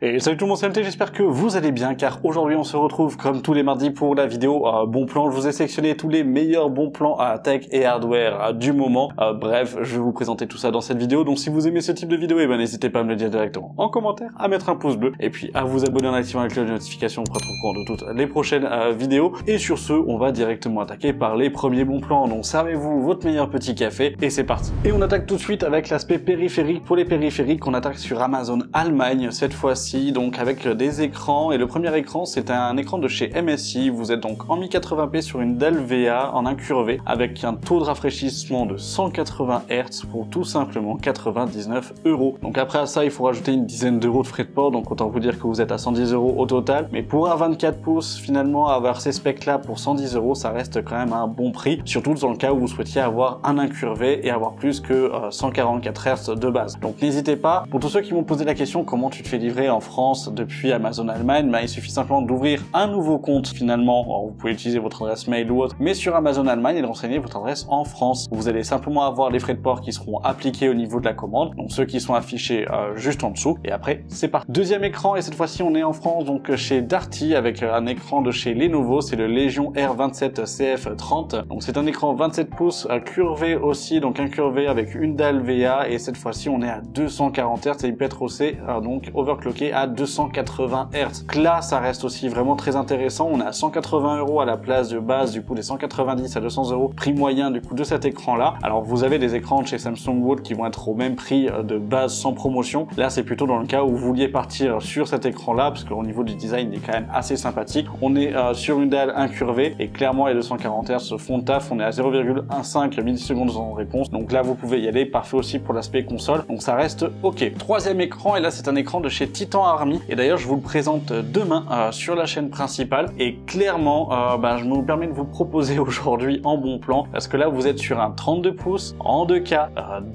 Et salut tout le monde, c'est MT, j'espère que vous allez bien car aujourd'hui on se retrouve comme tous les mardis pour la vidéo bon plan. Je vous ai sélectionné tous les meilleurs bons plans à tech et hardware du moment. Bref, je vais vous présenter tout ça dans cette vidéo. Donc si vous aimez ce type de vidéo, n'hésitez pas à me le dire directement en commentaire, à mettre un pouce bleu et puis à vous abonner en activant la cloche de notification pour être au courant de toutes les prochaines vidéos. Et sur ce, on va directement attaquer par les premiers bons plans. Donc servez-vous votre meilleur petit café et c'est parti. Et on attaque tout de suite avec l'aspect périphérique. Pour les périphériques, on attaque sur Amazon Allemagne cette fois-ci. Donc avec des écrans, et le premier écran c'est un écran de chez MSI. Vous êtes donc en 1080p sur une dalle VA en incurvé avec un taux de rafraîchissement de 180 Hz pour tout simplement 99 €. Donc après à ça il faut rajouter une dizaine d'euros de frais de port, donc autant vous dire que vous êtes à 110 € au total. Mais pour un 24 pouces finalement avoir ces specs là pour 110 € ça reste quand même un bon prix, surtout dans le cas où vous souhaitiez avoir un incurvé et avoir plus que 144 Hz de base. Donc n'hésitez pas. Pour tous ceux qui m'ont posé la question comment tu te fais livrer en France depuis Amazon Allemagne, il suffit simplement d'ouvrir un nouveau compte finalement. Alors, vous pouvez utiliser votre adresse mail ou autre, mais sur Amazon Allemagne et de renseigner votre adresse en France. Vous allez simplement avoir les frais de port qui seront appliqués au niveau de la commande, donc ceux qui sont affichés juste en dessous, et après c'est parti. Deuxième écran, et cette fois-ci on est en France, donc chez Darty avec un écran de chez Lenovo, c'est le Legion R27 CF30. Donc c'est un écran 27 pouces curvé aussi, donc incurvé avec une dalle VA, et cette fois-ci on est à 240 Hz et il peut être aussi donc overclocké à 280 Hz. Donc là, ça reste aussi vraiment très intéressant. On est à 180 € à la place de base, du coup, des 190 à 200 € prix moyen du coup de cet écran-là. Alors, vous avez des écrans de chez Samsung ou autres qui vont être au même prix de base sans promotion. Là, c'est plutôt dans le cas où vous vouliez partir sur cet écran-là, parce qu'au niveau du design, il est quand même assez sympathique. On est sur une dalle incurvée et clairement, les 240 Hz se font taf. On est à 0,15 millisecondes en réponse. Donc là, vous pouvez y aller. Parfait aussi pour l'aspect console. Donc ça reste OK. Troisième écran, et là, c'est un écran de chez Titan Army. Et d'ailleurs, je vous le présente demain sur la chaîne principale. Et clairement, je me permets de vous proposer aujourd'hui en bon plan, parce que là, vous êtes sur un 32 pouces en 2K,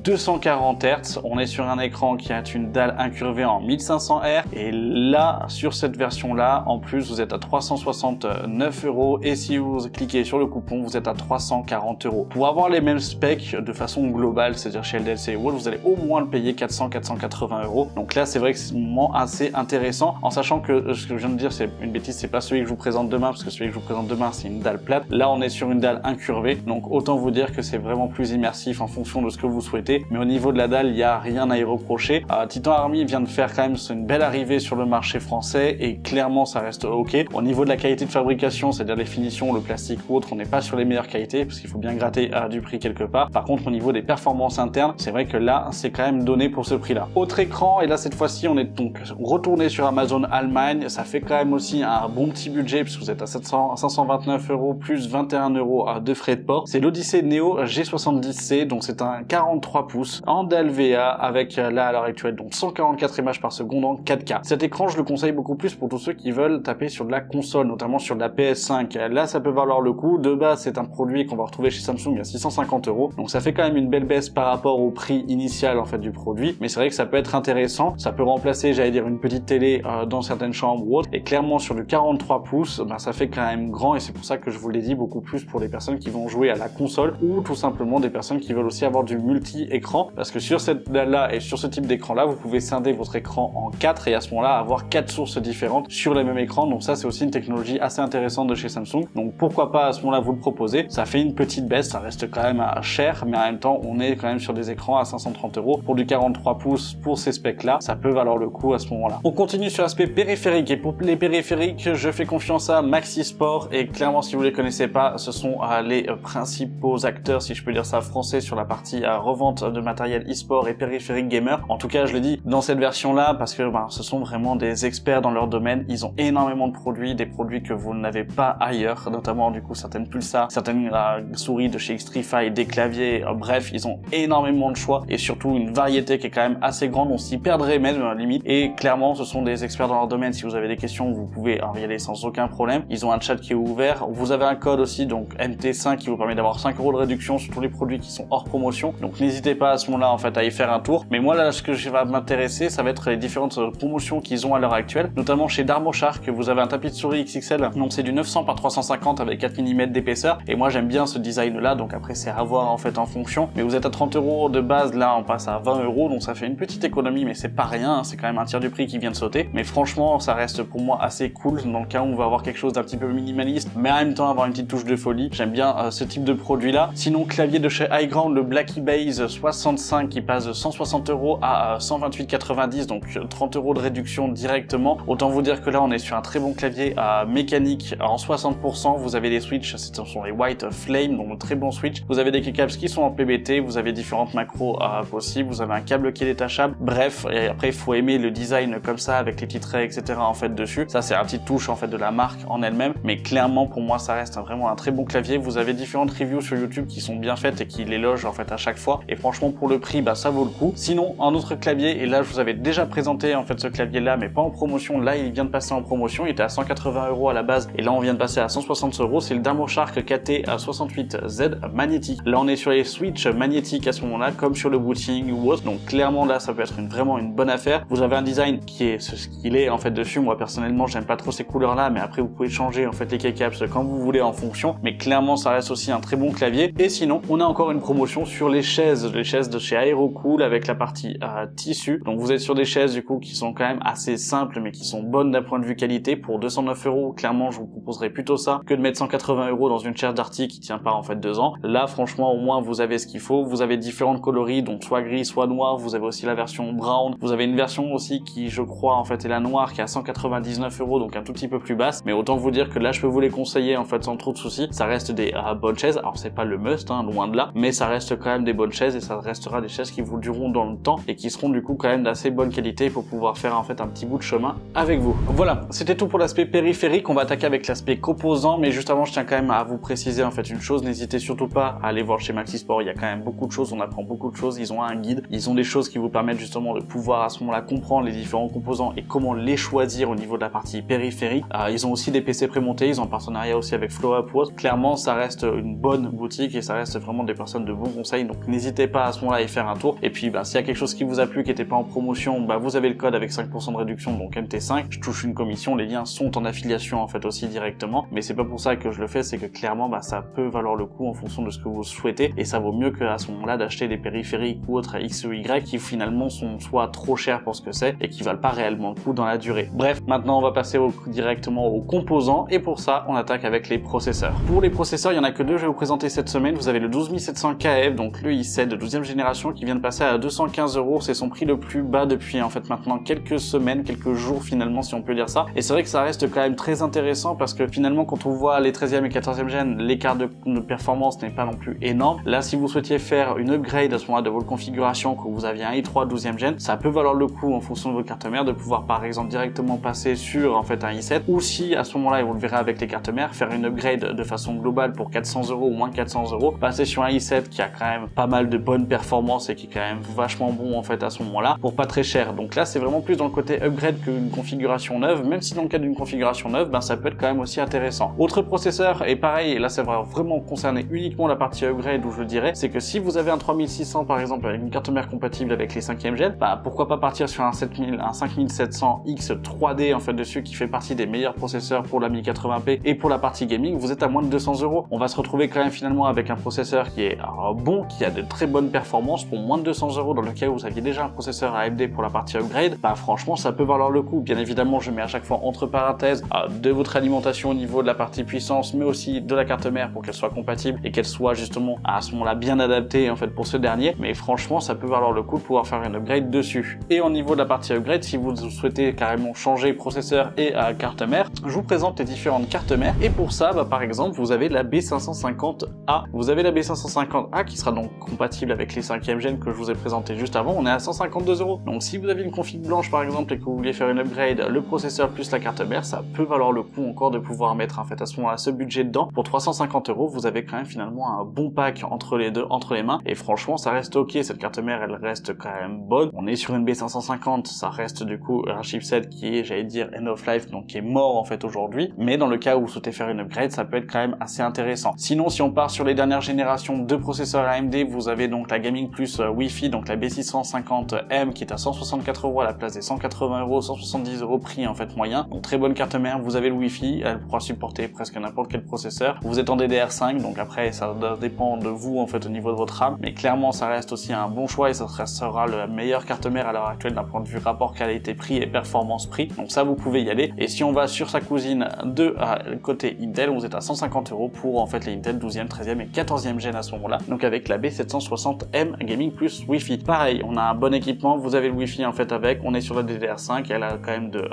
240 Hz. On est sur un écran qui a une dalle incurvée en 1500 R. Et là, sur cette version-là, en plus, vous êtes à 369 €. Et si vous cliquez sur le coupon, vous êtes à 340 €. Pour avoir les mêmes specs de façon globale, c'est-à-dire chez LDLC ou autre, vous allez au moins le payer 480 €. Donc là, c'est vrai que c'est un moment assez intéressant, en sachant que ce que je viens de dire c'est une bêtise, c'est pas celui que je vous présente demain, parce que celui que je vous présente demain c'est une dalle plate. Là on est sur une dalle incurvée, donc autant vous dire que c'est vraiment plus immersif en fonction de ce que vous souhaitez. Mais au niveau de la dalle, il n'y a rien à y reprocher. Titan Army vient de faire quand même une belle arrivée sur le marché français et clairement ça reste OK. Au niveau de la qualité de fabrication, c'est-à-dire les finitions, le plastique ou autre, on n'est pas sur les meilleures qualités parce qu'il faut bien gratter du prix quelque part. Par contre au niveau des performances internes, c'est vrai que là c'est quand même donné pour ce prix-là. Autre écran, et là cette fois-ci on est donc retourné sur Amazon Allemagne. Ça fait quand même aussi un bon petit budget puisque vous êtes à 529 € plus 21 € de frais de port. C'est l'Odyssey Neo G70C, donc c'est un 43 pouces en dalle VA avec là à l'heure actuelle donc 144 images par seconde en 4K. Cet écran je le conseille beaucoup plus pour tous ceux qui veulent taper sur de la console, notamment sur de la PS5. Là ça peut valoir le coup. De base c'est un produit qu'on va retrouver chez Samsung à 650 €, donc ça fait quand même une belle baisse par rapport au prix initial en fait du produit, mais c'est vrai que ça peut être intéressant. Ça peut remplacer, j'allais dire, une petite télé dans certaines chambres ou autres, et clairement sur du 43 pouces ça fait quand même grand, et c'est pour ça que je vous l'ai dit, beaucoup plus pour les personnes qui vont jouer à la console ou tout simplement des personnes qui veulent aussi avoir du multi-écran, parce que sur cette dalle là et sur ce type d'écran là vous pouvez scinder votre écran en 4 et à ce moment là avoir 4 sources différentes sur le même écran. Donc ça c'est aussi une technologie assez intéressante de chez Samsung, donc pourquoi pas à ce moment là vous le proposer. Ça fait une petite baisse, ça reste quand même cher, mais en même temps on est quand même sur des écrans à 530 € pour du 43 pouces pour ces specs là, ça peut valoir le coup à ce moment-là. On continue sur l'aspect périphérique, et pour les périphériques je fais confiance à Maxi Sport, et clairement si vous les connaissez pas, ce sont les principaux acteurs, si je peux dire ça, français sur la partie revente de matériel e-sport et périphérique gamer. En tout cas je le dis dans cette version là parce que ce sont vraiment des experts dans leur domaine. Ils ont énormément de produits, des produits que vous n'avez pas ailleurs, notamment du coup certaines pulsars, certaines souris de chez Xtrfy, des claviers, bref ils ont énormément de choix et surtout une variété qui est quand même assez grande. On s'y perdrait même limite, et clairement ce sont des experts dans leur domaine. Si vous avez des questions vous pouvez y aller sans aucun problème. Ils ont un chat qui est ouvert, vous avez un code aussi donc MT5 qui vous permet d'avoir 5 € de réduction sur tous les produits qui sont hors promotion, donc n'hésitez pas à ce moment là en fait à y faire un tour. Mais moi là ce que va m'intéresser ça va être les différentes promotions qu'ils ont à l'heure actuelle, notamment chez Darmoshark. Vous avez un tapis de souris XXL, donc c'est du 900 par 350 avec 4 mm d'épaisseur, et moi j'aime bien ce design là, donc après c'est à voir en fait en fonction. Mais vous êtes à 30 € de base, là on passe à 20 €, donc ça fait une petite économie, mais c'est pas rien, c'est quand même un tiers du du prix qui vient de sauter, mais franchement ça reste pour moi assez cool dans le cas où on va avoir quelque chose d'un petit peu minimaliste, mais en même temps avoir une petite touche de folie. J'aime bien ce type de produit là. Sinon, clavier de chez Highground, le Blacky Base 65 qui passe de 160 € à 128,90, donc 30 € de réduction directement. Autant vous dire que là on est sur un très bon clavier mécanique en 60%. Vous avez des switches, ce sont les White Flame, donc très bon switch. Vous avez des keycaps qui sont en PBT, vous avez différentes macros possibles, vous avez un câble qui est détachable. Bref, et après il faut aimer le design comme ça avec les petits traits etc en fait dessus. Ça c'est la petite touche en fait de la marque en elle-même, mais clairement pour moi ça reste vraiment un très bon clavier. Vous avez différentes reviews sur YouTube qui sont bien faites et qui l'élogent en fait à chaque fois, et franchement pour le prix ça vaut le coup. Sinon un autre clavier, et là je vous avais déjà présenté en fait ce clavier là mais pas en promotion, là il vient de passer en promotion, il était à 180 € à la base et là on vient de passer à 160 €, c'est le DarmoShark KT à 68Z magnétique. Là on est sur les switches magnétiques à ce moment là comme sur le booting ou autre, donc clairement là ça peut être vraiment une bonne affaire. Vous avez un design qui est ce qu'il est en fait dessus. Moi personnellement j'aime pas trop ces couleurs là, mais après vous pouvez changer en fait les keycaps quand vous voulez en fonction, mais clairement ça reste aussi un très bon clavier. Et sinon on a encore une promotion sur les chaises de chez Aerocool avec la partie tissu. Donc vous êtes sur des chaises du coup qui sont quand même assez simples mais qui sont bonnes d'un point de vue qualité. Pour 209 €, clairement je vous proposerais plutôt ça que de mettre 180 € dans une chaise d'Arty qui tient pas en fait 2 ans. Là franchement au moins vous avez ce qu'il faut. Vous avez différentes coloris, donc soit gris soit noir. Vous avez aussi la version brown. Vous avez une version aussi qui je crois en fait est la noire qui est à 199 €, donc un tout petit peu plus basse, mais autant vous dire que là je peux vous les conseiller en fait sans trop de soucis. Ça reste des bonnes chaises. Alors c'est pas le must loin de là, mais ça reste quand même des bonnes chaises et ça restera des chaises qui vous dureront dans le temps et qui seront du coup quand même d'assez bonne qualité pour pouvoir faire en fait un petit bout de chemin avec vous. Voilà, c'était tout pour l'aspect périphérique. On va attaquer avec l'aspect composant, mais juste avant je tiens quand même à vous préciser en fait une chose. N'hésitez surtout pas à aller voir chez Maxisport, il y a quand même beaucoup de choses, on apprend beaucoup de choses. Ils ont un guide, ils ont des choses qui vous permettent justement de pouvoir à ce moment-là comprendre les différents composants et comment les choisir au niveau de la partie périphérique. Ils ont aussi des PC prémontés, ils ont un partenariat aussi avec FlowUp ou autre. Clairement ça reste une bonne boutique et ça reste vraiment des personnes de bons conseils, donc n'hésitez pas à ce moment-là à y faire un tour. Et puis s'il y a quelque chose qui vous a plu, qui n'était pas en promotion, vous avez le code avec 5% de réduction, donc MT5, je touche une commission, les liens sont en affiliation en fait aussi directement, mais c'est pas pour ça que je le fais, c'est que clairement ça peut valoir le coup en fonction de ce que vous souhaitez, et ça vaut mieux qu'à ce moment-là d'acheter des périphériques ou autres X ou Y qui finalement sont soit trop chers pour ce que c'est et qui valent pas réellement le coup dans la durée. Bref, maintenant on va passer directement aux composants, et pour ça on attaque avec les processeurs. Pour les processeurs, il y en a que deux je vais vous présenter cette semaine. Vous avez le 12700 KF, donc le i7 de 12e génération qui vient de passer à 215 €, c'est son prix le plus bas depuis en fait maintenant quelques semaines, quelques jours finalement si on peut dire ça, et c'est vrai que ça reste quand même très intéressant parce que finalement quand on voit les 13e et 14e gènes, l'écart de performance n'est pas non plus énorme. Là si vous souhaitiez faire une upgrade à ce moment-là de votre configuration, que vous aviez un i3 12e gène, ça peut valoir le coup en fonction de votre carte mère de pouvoir par exemple directement passer sur en fait un i7, ou si à ce moment-là, et vous le verrez avec les cartes mères, faire une upgrade de façon globale pour 400 € ou moins 400 €, passer sur un i7 qui a quand même pas mal de bonnes performances et qui est quand même vachement bon en fait à ce moment-là pour pas très cher. Donc là c'est vraiment plus dans le côté upgrade qu'une configuration neuve, même si dans le cas d'une configuration neuve ça peut être quand même aussi intéressant. Autre processeur, et pareil, et là ça va vraiment concerner uniquement la partie upgrade, où je le dirais, c'est que si vous avez un 3600 par exemple avec une carte mère compatible avec les 5e gènes, pourquoi pas partir sur un 5700X 3D en fait dessus, qui fait partie des meilleurs processeurs pour la 1080p et pour la partie gaming. Vous êtes à moins de 200 €. On va se retrouver quand même finalement avec un processeur qui est bon, qui a de très bonnes performances pour moins de 200 € dans le cas où vous aviez déjà un processeur AMD pour la partie upgrade. Franchement ça peut valoir le coup. Bien évidemment je mets à chaque fois entre parenthèses de votre alimentation au niveau de la partie puissance, mais aussi de la carte mère pour qu'elle soit compatible et qu'elle soit justement à ce moment-là bien adaptée en fait pour ce dernier. Mais franchement ça peut valoir le coup de pouvoir faire une upgrade dessus. Et au niveau de la partie upgrade, si vous souhaitez carrément changer processeur et carte mère, je vous présente les différentes cartes mères. Et pour ça, par exemple, vous avez la B550A. Vous avez la B550A qui sera donc compatible avec les 5e gènes que je vous ai présenté juste avant. On est à 152 €. Donc si vous avez une config blanche par exemple et que vous vouliez faire une upgrade, le processeur plus la carte mère, ça peut valoir le coup encore de pouvoir mettre en fait à ce moment-là ce budget dedans. Pour 350 €, vous avez quand même finalement un bon pack entre les deux, entre les mains. Et franchement, ça reste ok. Cette carte mère, elle reste quand même bonne. On est sur une B550, ça reste du coup un chipset qui est, j'allais dire, end of life, donc qui est mort en fait aujourd'hui. Mais dans le cas où vous souhaitez faire une upgrade, ça peut être quand même assez intéressant. Sinon, si on part sur les dernières générations de processeurs AMD, vous avez donc la Gaming Plus Wi-Fi, donc la B650M qui est à 164 € à la place des 180 €, 170 € prix en fait moyen. Donc très bonne carte mère, vous avez le Wi-Fi, elle pourra supporter presque n'importe quel processeur. Vous êtes en DDR5, donc après ça dépend de vous en fait au niveau de votre RAM, mais clairement ça reste aussi un bon choix et ça sera la meilleure carte mère à l'heure actuelle d'un point de vue rapport qualité-prix et performance-prix. Donc ça, vous pouvez y aller. Et si on va sur sa cousine de côté Intel, vous êtes à 150 € pour en fait les Intel 12e, 13e et 14e gen à ce moment-là. Donc avec la B760M Gaming plus Wi-Fi. Pareil, on a un bon équipement, vous avez le Wi-Fi en fait avec, on est sur la DDR5, elle a quand même de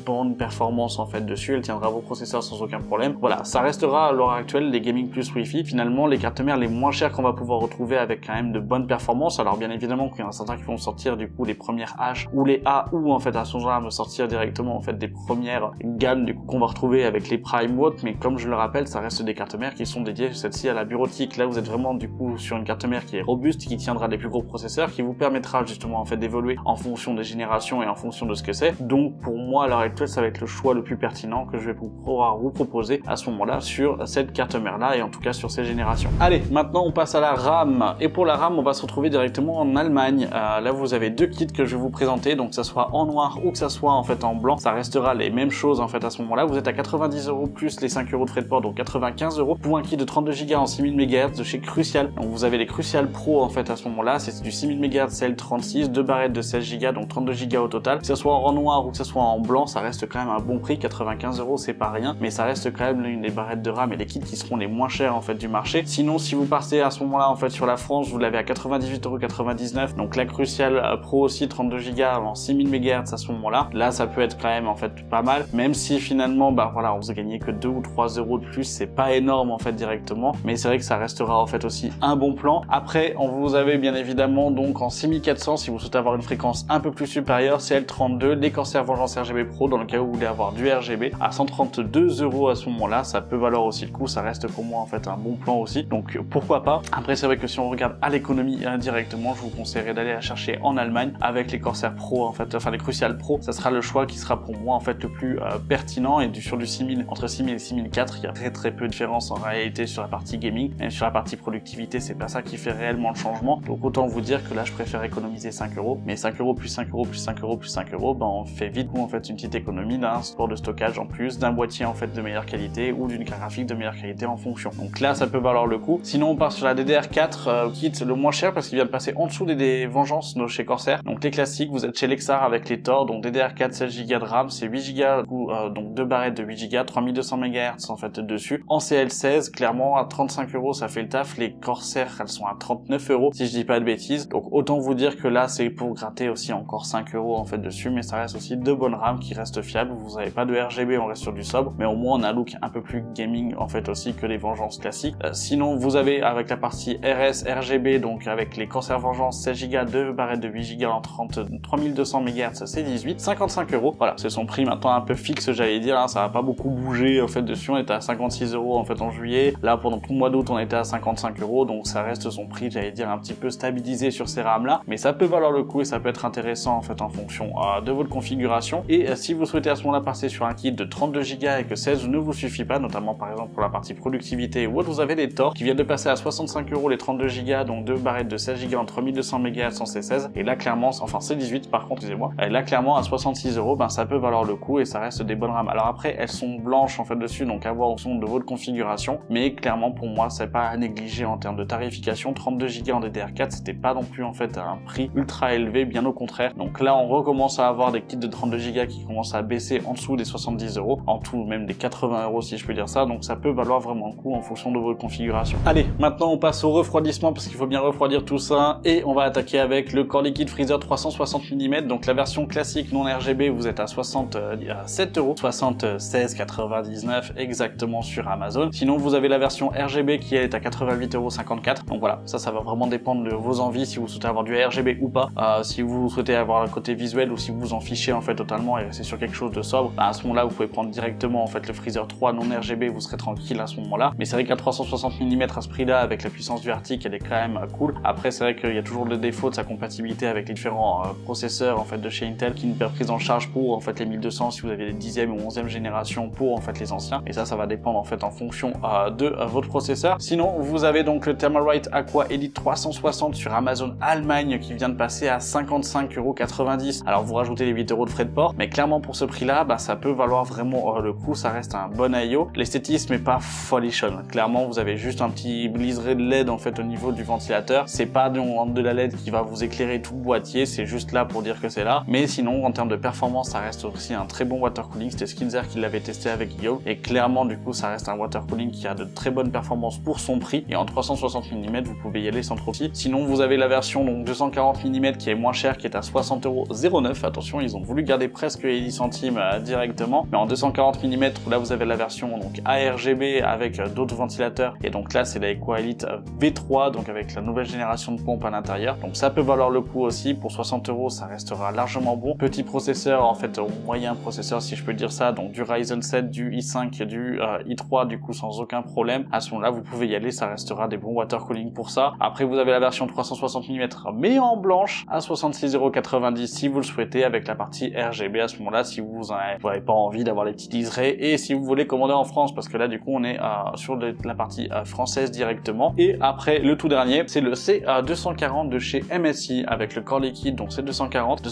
bonnes performances en fait dessus, elle tiendra vos processeurs sans aucun problème. Voilà, ça restera à l'heure actuelle les Gaming plus Wi-Fi, finalement les cartes mères les moins chères qu'on va pouvoir retrouver avec quand même de bonnes performances. Alors bien évidemment qu'il y en a certains qui vont sortir du coup les premières H ou les A, ou en fait à ce moment-là me sortir directement en fait des premières gammes du coup qu'on va retrouver avec les Prime Watt, mais comme je le rappelle, ça reste des cartes mères qui sont dédiées celle-ci à la bureautique. Là vous êtes vraiment du coup sur une carte mère qui est robuste, qui tiendra les plus gros processeurs, qui vous permettra justement en fait d'évoluer en fonction des générations et en fonction de ce que c'est. Donc pour moi à l'heure actuelle ça va être le choix le plus pertinent que je vais pouvoir vous proposer à ce moment-là sur cette carte mère là, et en tout cas sur ces générations. Allez, maintenant on passe à la RAM, et pour la RAM on va se retrouver directement en Allemagne. Là vous avez deux kits que je vais vous présenter, donc que ça soit en noir ou que ça soit en fait en blanc, ça restera les mêmes choses en fait à ce moment-là. Vous êtes à 90 € plus les 5 € de frais de port, donc 95 € pour un kit de 32 Go en 6000 MHz de chez Crucial. Donc vous avez les Crucial Pro en fait à ce moment-là, c'est du 6000 MHz CL36, deux barrettes de 16 Go, donc 32 Go au total. Que ce soit en noir ou que ce soit en blanc, ça reste quand même un bon prix, 95 € c'est pas rien, mais ça reste quand même l'une des barrettes de RAM et les kits qui seront les moins chers en fait du marché. Sinon si vous partez à ce moment-là en fait sur la France, vous l'avez à 98,99 €, donc la Crucial Pro aussi 32 Go en 6000 MHz à ce moment-là. Là ça peut être quand même en fait pas mal, même si finalement bah voilà, on vous gagnez que 2 ou 3 € de plus, c'est pas énorme en fait directement, mais c'est vrai que ça restera en fait aussi un bon plan. Après on vous avez bien évidemment donc en 6400 si vous souhaitez avoir une fréquence un peu plus supérieure, CL32, les Corsair Vengeance RGB Pro dans le cas où vous voulez avoir du RGB à 132 € à ce moment-là, ça peut valoir aussi le coup, ça reste pour moi en fait un bon plan aussi, donc pourquoi pas. Après c'est vrai que si on regarde à l'économie directement, je vous conseillerais d'aller la chercher en Allemagne avec les Corsair Pro en fait, enfin les Crucial Pro, ça sera le choix qui sera pour moi en fait le plus pertinent. Et sur du 6000, entre 6000 et 6004, il y a très peu de différence en réalité sur la partie gaming, même sur la partie productivité c'est pas ça qui fait réellement le changement. Donc autant vous dire que là je préfère économiser 5 €, mais 5 € plus 5 € plus 5 € plus 5 €, ben on fait vite en fait une petite économie d'un support de stockage en plus, d'un boîtier en fait de meilleure qualité ou d'une carte graphique de meilleure qualité en fonction. Donc là ça peut valoir le coup. Sinon on part sur la DDR4 kit le moins cher parce qu'il vient de passer en dessous des Vengeance chez Corsair. Donc les classiques, vous êtes chez Lexar avec les Thor, donc DDR4 16 Go de RAM, c'est 8 Go donc deux barrettes de 8 Go, 3200 MHz en fait dessus. En CL16, clairement à 35 € ça fait le taf. Les Corsair elles sont à 39 € si je dis pas de bêtises. Donc autant vous dire que là c'est pour gratter aussi encore 5 € en fait dessus, mais ça reste aussi de bonnes RAM qui restent fiables. Vous avez pas de RGB, on reste sur du sobre, mais au moins on a un look un peu plus gaming en fait aussi que les Vengeance classiques. Sinon vous avez avec la partie RS RGB, donc avec les Corsair Vengeance 16 Go, deux barrettes de 8 Go en 3200 MHz, c'est 55 €. Voilà, c'est son prix maintenant un peu fixe, j'allais dire, hein, ça va pas beaucoup bouger en fait dessus. On était à 56 € en fait en juillet. Là pendant tout le mois d'août on était à 55 €, donc ça reste son prix, j'allais dire, un petit peu stabilisé sur ces RAM là, mais ça peut valoir le coup et ça peut être intéressant en fait en fonction de votre configuration. Et si vous souhaitez à ce moment-là passer sur un kit de 32 Go et que 16 ne vous suffit pas, notamment par exemple pour la partie productivité ou autre, vous avez des Thor qui viennent de passer à 65 € les 32 Go, donc deux barrettes de 16 Go en 3200 MHz en C16, et là clairement, enfin C18 par contre, excusez-moi, là clairement à 66 €, ben ça peut valoir le coup et ça reste des bonnes RAM. Alors après elles sont blanches en fait dessus, donc à voir en fonction de votre configuration, mais clairement pour moi c'est pas à négliger en termes de tarification. 32 Go en DDR4 c'était pas non plus en fait un prix ultra élevé, bien au contraire. Donc là on recommence à avoir des kits de 32 Go qui commencent à baisser en dessous des 70 €, en tout même des 80 € si je peux dire ça, donc ça peut valoir vraiment le coup en fonction de votre configuration. Allez, maintenant on passe au refroidissement parce qu'il faut bien refroidir tout ça, et on va attaquer avec le Core Liquid Freezer 360 mm, donc la version classique non RGB, vous êtes à 67 €, 76,99 € exactement sur Amazon. Sinon vous avez la version RGB qui est à 88,54 €, donc voilà, ça va vraiment dépendre de vos envies, si vous souhaitez avoir du RGB ou pas. Si vous souhaitez avoir un côté visuel ou si vous en fichez en fait totalement et rester sur quelque chose de sobre, bah à ce moment-là vous pouvez prendre directement en fait le Freezer 3 non RGB, vous serez tranquille à ce moment-là. Mais c'est vrai qu'à 360 mm à ce prix là, avec la puissance du Arctic, elle est quand même cool. Après c'est vrai qu'il y a toujours le défaut de sa compatibilité avec les différents processeurs en fait de chez Intel qui ne peuvent prise en charge pour en fait les 1200 si vous avez les 10e ou 11e génération pour en fait les anciens, et ça va dépendre en fait en fonction de votre processeur. Sinon vous avez donc le Thermalright Aqua Elite 360 sur Amazon Allemagne qui vient de passer à 55,90 €. Alors vous rajoutez les 8 € de frais de port, mais clairement pour ce prix là, bah, ça peut valoir vraiment le coup, ça reste un bon IO. L'esthétisme est pas folichon, clairement vous avez juste un petit liseré de LED en fait au niveau du ventilateur, c'est pas de la LED qui va vous éclairer tout le boîtier, c'est juste là pour dire que PC là, mais sinon en termes de performance ça reste aussi un très bon water cooling. C'était Skinzer qui l'avait testé avec Guillaume et clairement du coup ça reste un water cooling qui a de très bonnes performances pour son prix, et en 360 mm vous pouvez y aller sans trop de. Sinon vous avez la version donc 240 mm qui est moins chère, qui est à 60,09 €. Attention, ils ont voulu garder presque les 10 centimes directement, mais en 240 mm là vous avez la version donc ARGB avec d'autres ventilateurs, et donc là c'est la EcoElite V3, donc avec la nouvelle génération de pompe à l'intérieur, donc ça peut valoir le coup aussi. Pour 60 €, ça restera largement bon. Petit processeur, en fait moyen processeur si je peux dire ça, donc du Ryzen 7, du i5, du i3 du coup sans aucun problème. À ce moment-là vous pouvez y aller, ça restera des bons water cooling pour ça. Après vous avez la version 360 mm mais en blanche à 66,90 € si vous le souhaitez, avec la partie RGB à ce moment-là, si vous n'avez pas envie d'avoir les petits liserés, et si vous voulez commander en France, parce que là du coup on est sur la partie française directement. Et après le tout dernier, c'est le C240 de chez MSI avec le corps liquide, donc c'est 240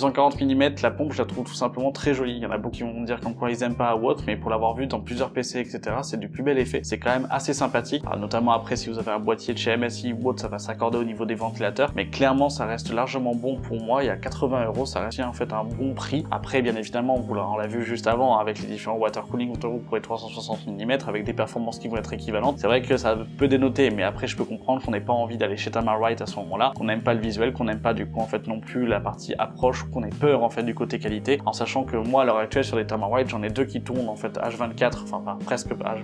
mm. La pompe je la trouve tout simplement très jolie. Il y en a beaucoup qui vont me dire comme quoi ils aiment pas ou autre, mais pour l'avoir vu dans plusieurs PC etc, c'est du plus bel effet, c'est quand même assez sympathique. Alors, notamment après si vous avez un boîtier de chez MSI ou autre, ça va s'accorder au niveau des ventilateurs, mais clairement ça reste largement bon pour moi. Il y a 80 €, ça reste en fait un bon prix. Après bien évidemment on l'a vu juste avant avec les différents water cooling autour pour les 360 mm avec des performances qui vont être équivalentes. C'est vrai que ça peut dénoter, mais après je peux comprendre qu'on n'ait pas envie d'aller chez Tamarite à ce moment-là, qu'on n'aime pas le visuel, qu'on n'aime pas du coup en fait non plus la partie approche, qu'on ait peur en fait du côté qualité, en sachant que moi à l'heure actuelle sur les Tamarite j'en ai deux qui tournent en fait H24, enfin presque pas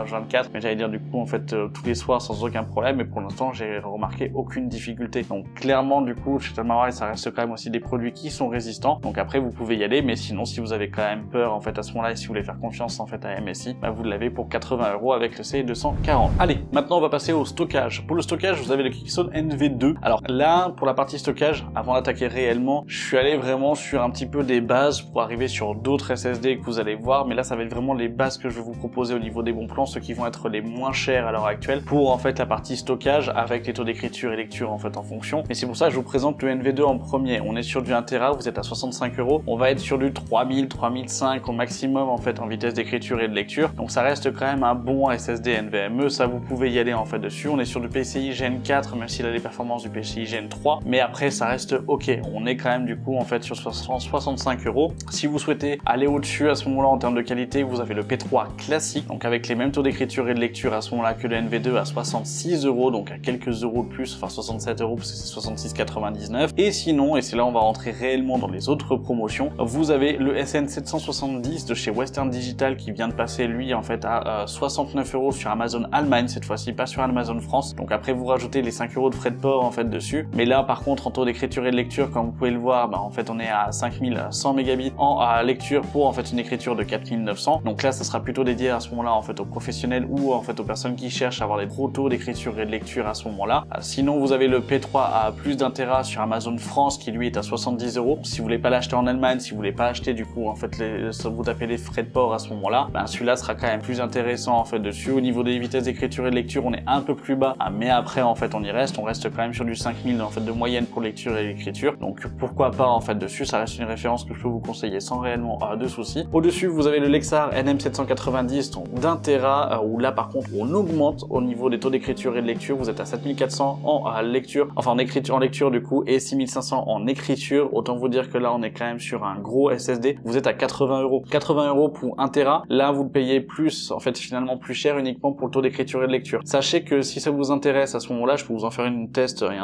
H24, mais j'allais dire du coup en fait tous les soirs sans aucun problème, et pour l'instant j'ai remarqué aucune difficulté. Donc clairement du coup chez Tamarite ça reste quand même aussi des produits qui sont résistants, donc après vous pouvez y aller, mais sinon si vous avez quand même peur en fait à ce moment-là et si vous voulez faire confiance en fait à MSI, bah, vous l'avez pour 80 € avec le C240. Allez, maintenant on va passer au stockage. Pour le stockage vous avez le Kickstone NV2. Alors là pour la partie stockage, avant d'attaquer réellement, je suis allé vraiment sur un petit peu des bases pour arriver sur d'autres SSD que vous allez voir, mais là ça va être vraiment les bases que je vais vous proposer au niveau des bons plans, ceux qui vont être les moins chers à l'heure actuelle pour en fait la partie stockage avec les taux d'écriture et lecture en fait en fonction. Et c'est pour ça que je vous présente le NV2 en premier. On est sur du 1 Tera, vous êtes à 65 €, on va être sur du 3000, 3005 au maximum en fait en vitesse d'écriture et de lecture, donc ça reste quand même un bon SSD NVMe, ça vous pouvez y aller en fait dessus. On est sur du PCI Gen 4, même s'il a les performances du PCI Gen 3, mais après ça reste ok, on est quand même du coup en fait sur 65 €. Si vous souhaitez aller au-dessus à ce moment-là en termes de qualité, vous avez le P3 classique, donc avec les mêmes taux d'écriture et de lecture à ce moment-là que le NV2 à 66 €, donc à quelques euros de plus, enfin 67 € parce que c'est 66,99. Et sinon, et c'est là on va rentrer réellement dans les autres promotions, vous avez le SN770 de chez Western Digital qui vient de passer lui en fait à 69 € sur Amazon Allemagne cette fois-ci, pas sur Amazon France. Donc après vous rajoutez les 5 € de frais de port en fait dessus, mais là par contre en taux d'écriture et de lecture, comme vous pouvez le voir, bah, en fait on est à 5100 mégabits en lecture pour en fait une écriture de 4900. Donc là ça sera plutôt dédié à ce moment-là en fait aux professionnels ou en fait aux personnes qui cherchent à avoir des gros taux d'écriture et de lecture à ce moment-là. Sinon vous avez le P3 à plus d'1 Tera sur Amazon France qui lui est à 70 €. Si vous voulez pas l'acheter en Allemagne, si vous voulez pas acheter du coup en fait vous tapez les frais de port à ce moment-là, ben celui-là sera quand même plus intéressant en fait dessus. Au niveau des vitesses d'écriture et de lecture on est un peu plus bas, mais après en fait on reste quand même sur du 5000 en fait de moyenne pour lecture et l'écriture, donc pourquoi pas en fait dessus, ça reste une référence que je peux vous conseiller sans réellement de soucis. Au-dessus vous avez le Lexar NM790 donc d'1 Tera où là par contre on augmente au niveau des taux d'écriture et de lecture, vous êtes à 7400 en lecture, enfin en lecture du coup, et 6500 en écriture. Autant vous dire que là on est quand même sur un gros SSD, vous êtes à 80 €. 80 € pour 1 Tera, là vous le payez plus, en fait finalement plus cher uniquement pour le taux d'écriture et de lecture. Sachez que si ça vous intéresse à ce moment-là, je peux vous en faire un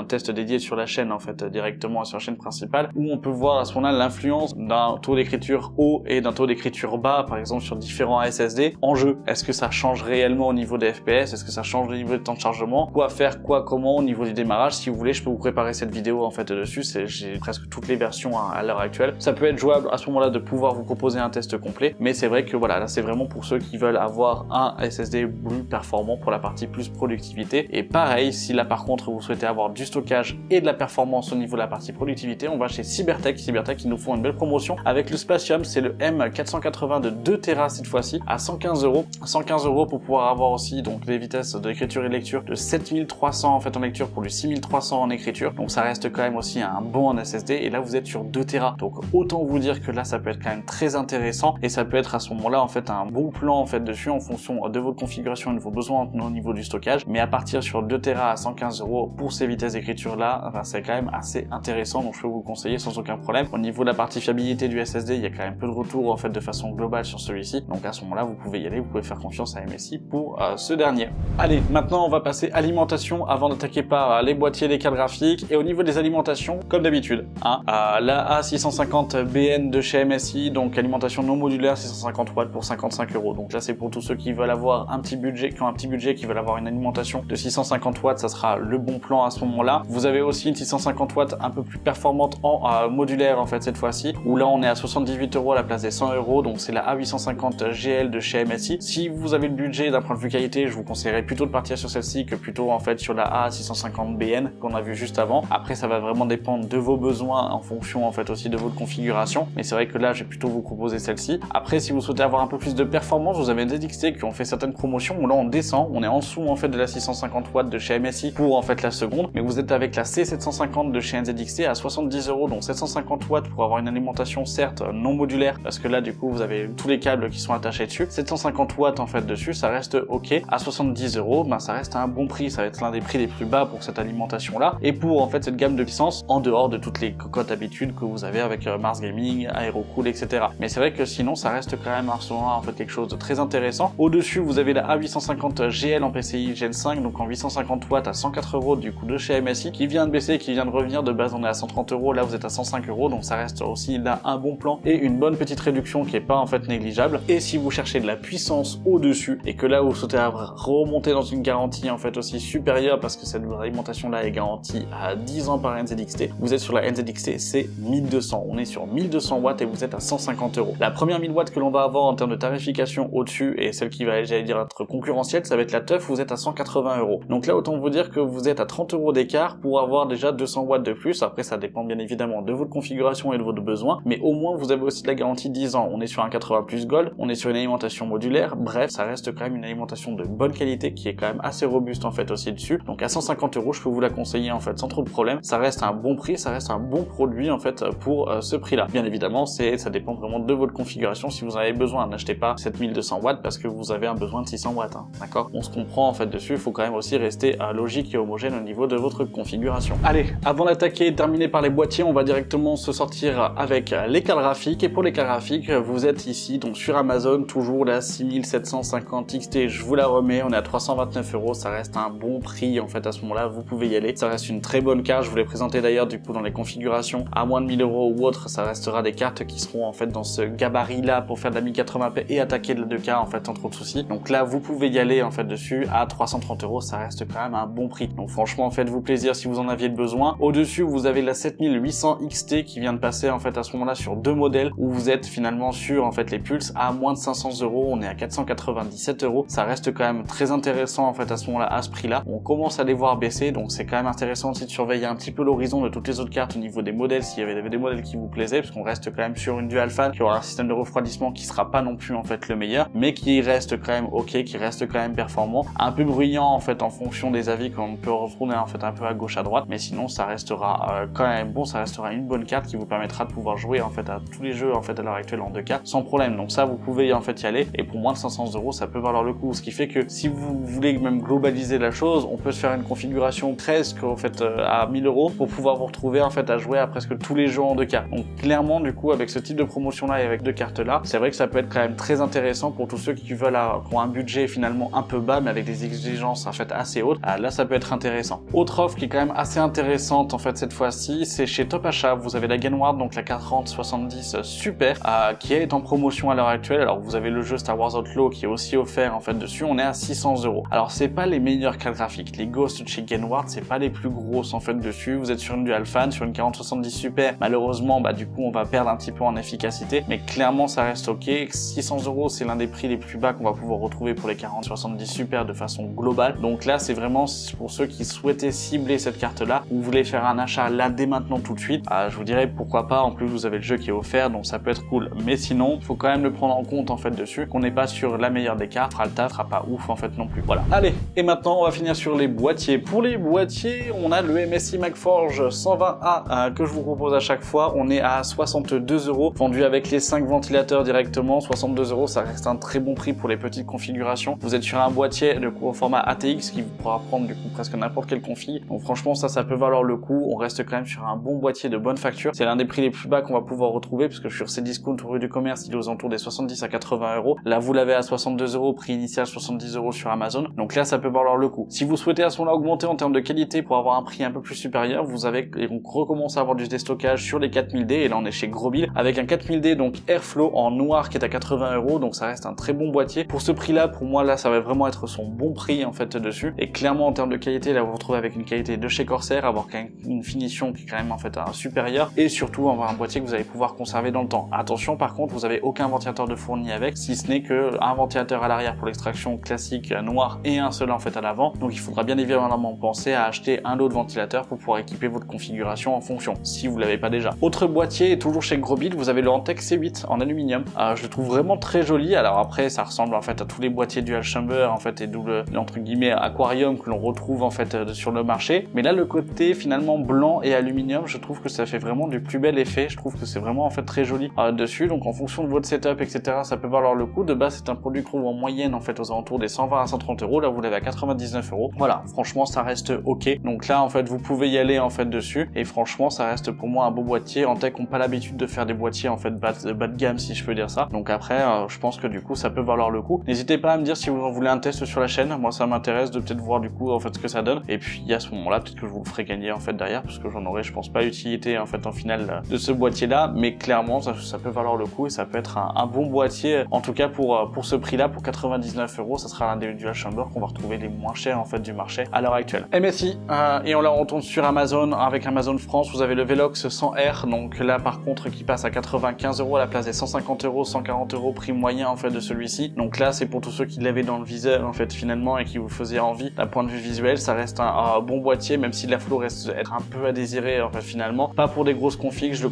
test dédié sur la chaîne en fait directement sur la chaîne principale, où on peut voir à ce moment-là l'influence d'un taux d'écriture haut et d'un taux d'écriture bas, par exemple sur différents SSD en jeu. Est-ce que ça change réellement au niveau des FPS? Est-ce que ça change au niveau du temps de chargement? Quoi faire, quoi, comment au niveau du démarrage? Si vous voulez, je peux vous préparer cette vidéo en fait dessus. J'ai presque toutes les versions à l'heure actuelle. Ça peut être jouable à ce moment-là de pouvoir vous proposer un test complet, mais c'est vrai que voilà, là c'est vraiment pour ceux qui veulent avoir un SSD plus performant pour la partie plus productivité. Et pareil, si là par contre vous souhaitez avoir du stockage et de la performance au niveau de la partie productivité, on va chez Cybertech. Cybertech qui nous font une belle promotion avec le Spatium, c'est le M480 de 2 Tera cette fois-ci à 115 €. 115 € pour pouvoir avoir aussi donc les vitesses d'écriture et de lecture de 7300 en fait en lecture pour du 6300 en écriture. Donc ça reste quand même aussi un bon en SSD, et là vous êtes sur 2 Tera. Donc autant vous dire que là ça peut être quand même très intéressant, et ça peut être à ce moment-là en fait un bon plan en fait dessus en fonction de votre configuration et de vos besoins au niveau du stockage. Mais à partir sur 2 Tera à 115 € pour ces vitesses d'écriture là, enfin, c'est quand même assez intéressant, donc je peux vous le conseiller sans aucun aucun problème. Au niveau de la partie fiabilité du SSD, il y a quand même peu de retours en fait de façon globale sur celui-ci, donc à ce moment-là vous pouvez y aller, vous pouvez faire confiance à MSI pour ce dernier. Allez, maintenant on va passer alimentation avant d'attaquer par les boîtiers, les cartes graphiques. Et au niveau des alimentations, comme d'habitude, hein, la A650BN de chez MSI, donc alimentation non modulaire 650 watts pour 55 €. Donc là c'est pour tous ceux qui veulent avoir un petit budget, qui ont un petit budget, qui veulent avoir une alimentation de 650 watts, ça sera le bon plan à ce moment-là. Vous avez aussi une 650 watts un peu plus performante en modulaire en fait cette fois-ci, où là on est à 78 € à la place des 100 €, donc c'est la A850GL de chez MSI. Si vous avez le budget d'un point de vue qualité, je vous conseillerais plutôt de partir sur celle-ci que plutôt en fait sur la A650BN qu'on a vu juste avant. Après ça va vraiment dépendre de vos besoins en fonction en fait aussi de votre configuration, mais c'est vrai que là je vais plutôt vous proposer celle-ci. Après si vous souhaitez avoir un peu plus de performance, vous avez des ZXT qui ont fait certaines promotions où là on descend, on est en dessous en fait de la 650 watts de chez MSI pour en fait la seconde, mais vous êtes avec la C750 de chez NZXT à 70 €, donc 750 watts pour avoir une alimentation certes non modulaire, parce que là du coup vous avez tous les câbles qui sont attachés dessus. 750 watts en fait dessus, ça reste ok. À 70 €, ben ça reste un bon prix, ça va être l'un des prix les plus bas pour cette alimentation là, et pour en fait cette gamme de puissance, en dehors de toutes les cocottes habitudes que vous avez avec Mars Gaming, Aerocool, etc. Mais c'est vrai que sinon ça reste quand même en fait quelque chose de très intéressant. Au-dessus vous avez la A850GL en PCI Gen 5, donc en 850 watts à 104 € du coup de chez MSI, qui vient de baisser, qui vient de revenir. De base on est à 130 €, là vous êtes à 105 €, donc ça reste aussi là un bon plan et une bonne petite réduction qui est pas en fait négligeable. Et si vous cherchez de la puissance au-dessus et que là vous souhaitez remonter dans une garantie en fait aussi supérieure, parce que cette alimentation là est garantie à 10 ans par NZXT, vous êtes sur la NZXT c'est 1200, on est sur 1200 watts et vous êtes à 150 €. La première 1000 watts que l'on va avoir en termes de tarification au-dessus, et celle qui va, j'allais dire, être concurrentielle, ça va être la TUF, vous êtes à 180 €. Donc là autant vous dire que vous êtes à 30 € d'écart pour avoir déjà 200 watts de plus. Après ça dépend bien évidemment de votre configuration et de votre besoin, mais au moins vous avez aussi de la garantie 10 ans. On est sur un 80 plus Gold, on est sur une alimentation modulaire, bref ça reste quand même une alimentation de bonne qualité qui est quand même assez robuste en fait aussi dessus. Donc à 150 € je peux vous la conseiller en fait sans trop de problème. Ça reste un bon prix, ça reste un bon produit en fait pour ce prix là. Bien évidemment ça dépend vraiment de votre configuration. Si vous en avez besoin, n'achetez pas 7200 watts parce que vous avez un besoin de 600 watts, hein, d'accord? On se comprend en fait dessus, il faut quand même aussi rester logique et homogène au niveau de votre configuration. Allez, avant d'attaquer et terminer par les boîtiers, on va directement se sortir avec les cartes graphiques. Et pour les cartes graphiques, vous êtes ici donc sur Amazon, toujours la 6750 XT, je vous la remets, on est à 329 €, ça reste un bon prix en fait à ce moment-là, vous pouvez y aller. Ça reste une très bonne carte, je vous l'ai présenté d'ailleurs du coup dans les configurations, à moins de 1000 € ou autre, ça restera des cartes qui seront en fait dans ce gabarit là pour faire de la 1080p et attaquer de la 2K en fait sans trop de soucis. Donc là vous pouvez y aller en fait dessus à 330 €, ça reste quand même un bon prix. Donc franchement faites-vous plaisir si vous en aviez besoin. Au-dessus vous avez la 7800 XT qui vient de passer en fait à ce moment-là sur deux modèles où vous êtes finalement sur en fait les pulses à moins de 500 €, on est à 497 €. Ça reste quand même très intéressant en fait à ce moment-là, à ce prix-là. On commence à les voir baisser, donc c'est quand même intéressant aussi de surveiller un petit peu l'horizon de toutes les autres cartes au niveau des modèles, s'il y avait des modèles qui vous plaisaient, parce qu'on reste quand même sur une dual fan qui aura un système de refroidissement qui sera pas non plus en fait le meilleur, mais qui reste quand même ok, qui reste quand même performant, un peu bruyant en fait en fonction des avis qu'on peut retrouver en fait un peu à gauche à droite, mais sinon ça restera quand même bon, ça restera une bonne carte qui vous permettra de pouvoir jouer en fait à tous les jeux en fait à l'heure actuelle en 2K sans problème. Donc ça vous pouvez en fait y aller, et pour moins de 500 € ça peut valoir le coup, ce qui fait que si vous voulez même globaliser la chose, on peut se faire une configuration presque en fait à 1000 € pour pouvoir vous retrouver en fait à jouer à presque tous les jeux en 2K. Donc clairement du coup avec ce type de promotion là et avec deux cartes là, c'est vrai que ça peut être quand même très intéressant pour tous ceux qui veulent qui ont un budget finalement un peu bas mais avec des exigences en fait assez hautes. Là ça peut être intéressant. Autre offre qui est quand même assez intéressante en fait cette fois-ci, c'est chez Top Achat. Vous avez la Gainward, donc la 4070 Super, qui est en promotion à l'heure actuelle. Alors vous avez le jeu Star Wars Outlaw qui est aussi offert en fait dessus, on est à 600 €. Alors c'est pas les meilleures cartes graphiques, les Ghosts de chez Gainward c'est pas les plus grosses en fait dessus. Vous êtes sur une dual fan, sur une 4070 Super, malheureusement bah du coup on va perdre un petit peu en efficacité, mais clairement ça reste ok. 600 € c'est l'un des prix les plus bas qu'on va pouvoir retrouver pour les 4070 Super de façon globale. Donc là c'est vraiment pour ceux qui souhaitaient cibler cette carte là, ou voulez faire un achat là dès maintenant tout de suite, je vous dirais pourquoi pas. En plus vous avez le jeu qui est offert, donc ça peut être cool, mais sinon faut quand même le prendre en compte en fait dessus, qu'on n'est pas sur la meilleure des cartes, fera le taf, sera pas ouf en fait non plus. Voilà. Allez, et maintenant on va finir sur les boîtiers. Pour les boîtiers, on a le MSI MagForge 120A que je vous propose à chaque fois. On est à 62 €, vendu avec les 5 ventilateurs directement. 62 €, ça reste un très bon prix pour les petites configurations. Vous êtes sur un boîtier de format ATX qui vous pourra prendre du coup presque n'importe quelle config. Donc franchement ça peut valoir le coup. On reste quand même sur un bon boîtier de bonne facture. C'est l'un des prix les plus bas qu'on va pouvoir retrouver parce que sur Cdiscount rue du commerce, il est aux alentours des 70 à 80 euros. Là, vous l'avez à 62 euros, prix initial 70 euros sur Amazon. Donc là, ça peut valoir le coup. Si vous souhaitez à ce moment-là augmenter en termes de qualité pour avoir un prix un peu plus supérieur, vous avez, et on recommence à avoir du déstockage sur les 4000D, et là on est chez Grosbill avec un 4000D donc Airflow en noir qui est à 80 euros, donc ça reste un très bon boîtier. Pour ce prix-là, pour moi là, ça va vraiment être son bon prix en fait dessus. Et clairement en termes de qualité, là vous vous retrouvez avec une qualité de chez Corsair, avoir une finition qui est quand même en fait supérieure, et surtout avoir un boîtier que vous allez pouvoir conserver dans le temps. Attention par contre, vous avez aucun ventilateur de fourni avec, si ce n'est que un ventilateur à l'arrière pour l'extraction classique noir et un seul en fait à l'avant. Donc il faudra bien évidemment penser à acheter un lot de ventilateurs pour pouvoir équiper votre configuration en fonction, si vous l'avez pas déjà. Autre boîtier, toujours chez Grosbill, vous avez le Antec C8 en aluminium. Je le trouve vraiment très joli. Alors après, ça ressemble en fait à tous les boîtiers dual chamber en fait et double entre guillemets aquarium que l'on retrouve en fait sur le marché. Mais là, le côté finalement blanc et aluminium, je trouve que ça fait vraiment du plus bel effet. Je trouve que c'est vraiment en fait très joli dessus. Donc en fonction de votre setup, etc., ça peut valoir le coup. De base, c'est un produit qu'on trouve en moyenne en fait aux alentours des 120 à 130 euros. Là, vous l'avez à 99 euros. Voilà, franchement, ça reste ok. Donc là, en fait, vous pouvez y aller en fait dessus. Et franchement, ça reste pour moi un beau boîtier. Antec n'ont pas l'habitude de faire des boîtiers en fait bas de gamme, si je peux dire ça. Donc après, je pense que du coup, ça peut valoir le coup. N'hésitez pas à me dire si vous en voulez un test sur la chaîne. Moi, ça m'intéresse de peut-être voir du coup en fait ce que ça donne. Et puis à ce moment-là, peut-être que je vous le ferai gagner en fait derrière, parce que j'en aurai, je pense pas, utilité en fait en finale de ce boîtier-là. Mais clairement, ça peut valoir le coup et ça peut être un bon boîtier. En tout cas, pour ce prix-là, pour 99 euros, ça sera l'un des dual chamber qu'on va retrouver les moins chers en fait du marché à l'heure actuelle. MSI, et on la retourne sur Amazon avec Amazon France. Vous avez le Velox 100R, donc là par contre qui passe à 95 euros à la place des 150 euros, 140 euros prix moyen en fait de celui-ci. Donc là c'est pour tous ceux qui l'avaient dans le viseur en fait finalement et qui vous faisaient envie d'un point de vue visuel. Ça reste un bon boîtier, même si la flow reste être un peu à désirer en fait finalement. Pas pour des grosses configs, je le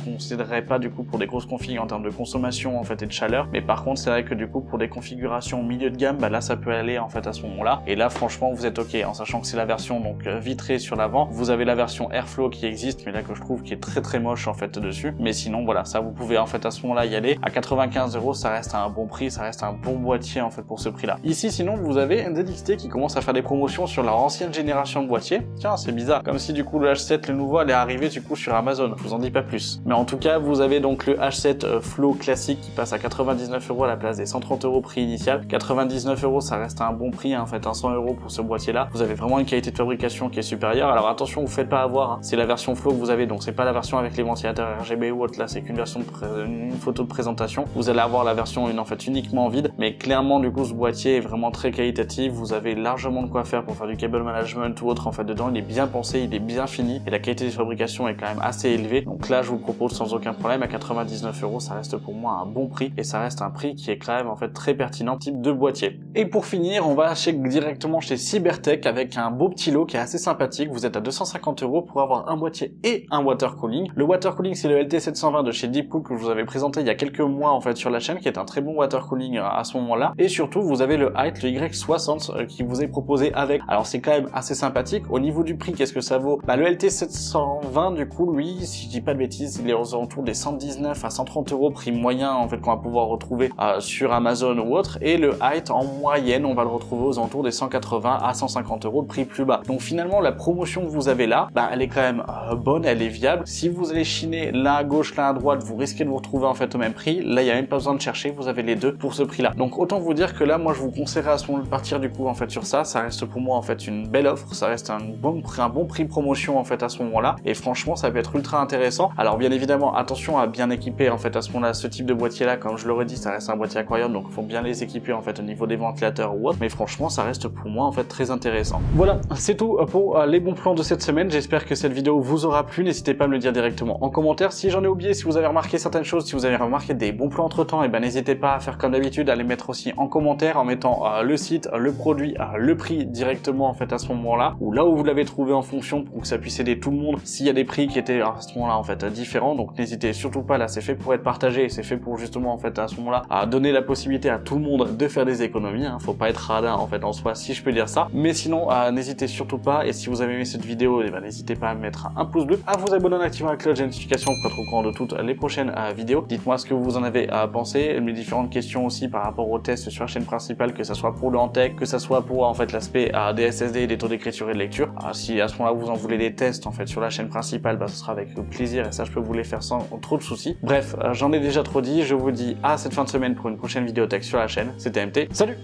considérerais pas du coup pour des grosses configs en termes de consommation en fait et de chaleur. Mais par contre c'est vrai que du coup pour des configurations milieu de gamme, bah là ça peut aller en fait à ce moment-là. Et là franchement vous êtes ok, en sachant que c'est la version donc vitrée sur l'avant. Vous avez la version Airflow qui existe, mais là que je trouve qui est très moche en fait dessus. Mais sinon voilà, ça vous pouvez en fait à ce moment-là y aller. À 95 euros, ça reste un bon prix, ça reste un bon boîtier en fait pour ce prix-là. Ici sinon vous avez NZXT qui commence à faire des promotions sur leur ancienne génération de boîtiers. Tiens, c'est bizarre, comme si du coup le H7 le nouveau allait arriver du coup sur Amazon. Je vous en dis pas plus. Mais en tout cas, vous avez donc le H7 Flow classique qui passe à 99 euros à la place des 130 euros prix initial. 99 euros, ça reste un bon prix, hein, en fait, 100 euros pour ce boîtier-là. Vous avez vraiment une qualité de fabrication qui est supérieure. Alors attention, vous faites pas avoir, hein. C'est la version Flow que vous avez, donc c'est pas la version avec les ventilateurs RGB ou autre. Là, c'est qu'une version une photo de présentation. Vous allez avoir la version en fait uniquement vide, mais clairement du coup ce boîtier est vraiment très qualitatif. Vous avez largement de quoi faire pour faire du cable management ou autre en fait dedans. Il est bien pensé, il est bien fini et la qualité de fabrication est quand même assez élevée. Donc là, je vous propose sans aucun problème à 99 euros, ça reste pour moi un bon prix et ça reste un prix qui est quand même en fait très pertinent type de boîtier. Et pour finir, on va directement chez Cybertech avec un beau petit lot qui est assez sympathique. Vous êtes à 250 euros pour avoir un boîtier et un water cooling. Le water cooling, c'est le LT720 de chez Deepcool que je vous avais présenté il y a quelques mois en fait sur la chaîne, qui est un très bon water cooling à ce moment-là. Et surtout, vous avez le Height, le Y60 qui vous est proposé avec. Alors c'est quand même assez sympathique. Au niveau du prix, qu'est-ce que ça vaut? Bah le LT720 du coup, lui, si je dis pas de bêtises, il est aux alentours des 119 à 130 euros prix moyen en fait qu'on va pouvoir retrouver sur Amazon ou autre. Et le Height en moyenne, on va le retrouver aux alentours des 180 à 150 euros de prix plus bas. Donc finalement, la promotion que vous avez là, bah elle est quand même bonne, elle est viable. Si vous allez chiner l'un à gauche, l'un à droite, vous risquez de vous retrouver en fait au même prix. Là, il n'y a même pas besoin de chercher, vous avez les deux pour ce prix-là. Donc autant vous dire que là, moi, je vous conseillerais à ce moment de partir du coup en fait sur ça. Ça reste pour moi en fait une belle offre, ça reste un bon prix promotion en fait à ce moment-là. Et franchement, ça peut être ultra intéressant. Alors bien évidemment, attention à bien équiper en fait à ce moment-là ce type de boîtier-là. Comme je l'aurais dit, ça reste un boîtier aquarium, donc il faut bien les équiper en fait au niveau des ventilateurs ou autre. Mais franchement, ça reste pour moi en fait très intéressant. Voilà, c'est tout pour les bons plans de cette semaine. J'espère que cette vidéo vous aura plu. N'hésitez pas à me le dire directement en commentaire. Si j'en ai oublié, si vous avez remarqué certaines choses, si vous avez remarqué des bons plans entre temps, et ben n'hésitez pas à faire comme d'habitude, à les mettre aussi en commentaire en mettant le site, le produit, le prix directement en fait à ce moment-là, ou là où vous l'avez trouvé en fonction pour que ça puisse aider tout le monde s'il y a des prix qui étaient à ce moment-là en fait différents. Donc n'hésitez surtout pas, là c'est fait pour être partagé, c'est fait pour justement en fait à ce moment-là à donner la possibilité à tout le monde de faire des économies, hein. Faut pas être radin en fait en soi, si je peux dire ça. Mais sinon n'hésitez surtout pas, et si vous avez aimé cette vidéo, et ben n'hésitez pas à mettre un pouce bleu, à vous abonner en activant la cloche de notification pour être au courant de toutes les prochaines vidéos. Dites-moi ce que vous en avez pensé, mes différentes questions aussi par rapport aux tests sur la chaîne principale, que ça soit pour le Antec, que ça soit pour en fait l'aspect des SSD, des taux d'écriture et de lecture. Si à ce moment-là vous en voulez des tests en fait sur la chaîne principale, bah, ce sera avec plaisir et ça je peux vous les faire sans trop de soucis. Bref, j'en ai déjà trop dit, je vous dis à cette fin de semaine pour une prochaine vidéo tech sur la chaîne. C'était MT, salut!